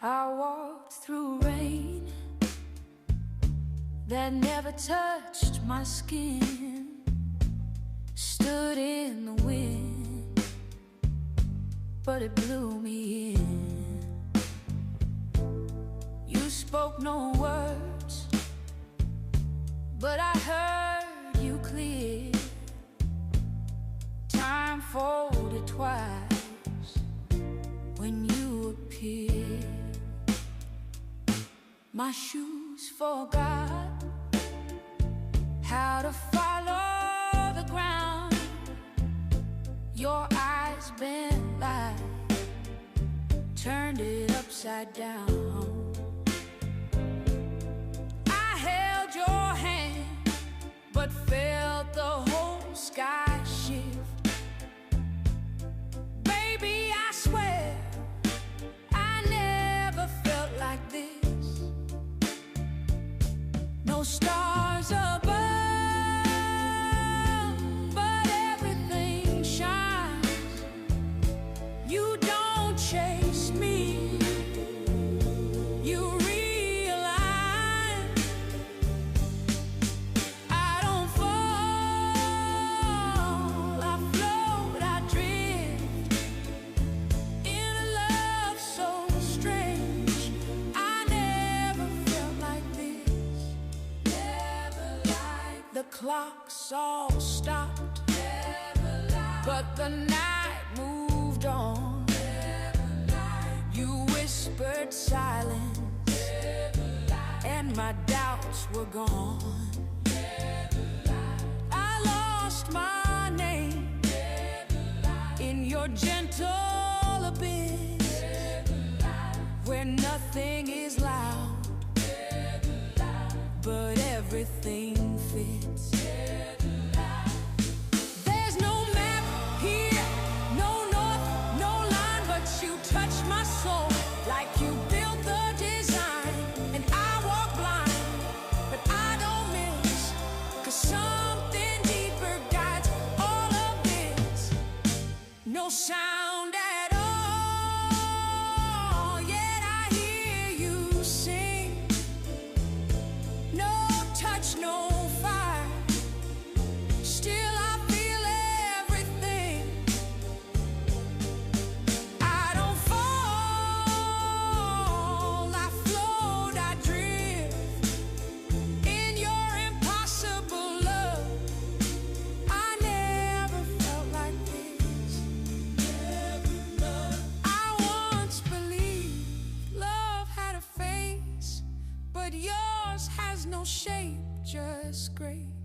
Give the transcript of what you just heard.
I walked through rain that never touched my skin, stood in the wind, but it blew me in. You spoke no words, but I heard you clear. Time folded twice when you appeared. My shoes forgot how to follow the ground. Your eyes bent like turned it upside down. I held your hand but felt the whole sky shift. Baby, I swear I never felt like this. No stars above, but everything shines. You don't chase me, you realign. I don't fall, I float, I drift in a love so strange. I never felt like this. The clocks all stopped, but the night moved on. You whispered silence, and my doubts were gone. I lost my name in your gentle abyss, where nothing is loud, but everything fits. There's no map here, no north, no line, but you touch my soul like you built the design. And I walk blind, but I don't miss, 'cause something deeper guides all of this. No sound at all, yet I hear you sing. No touch, no fire, still I feel everything. I don't fall, I float, I drift in your impossible love. I never felt like this. I once believed love had a face, but yours has no shape, just grace.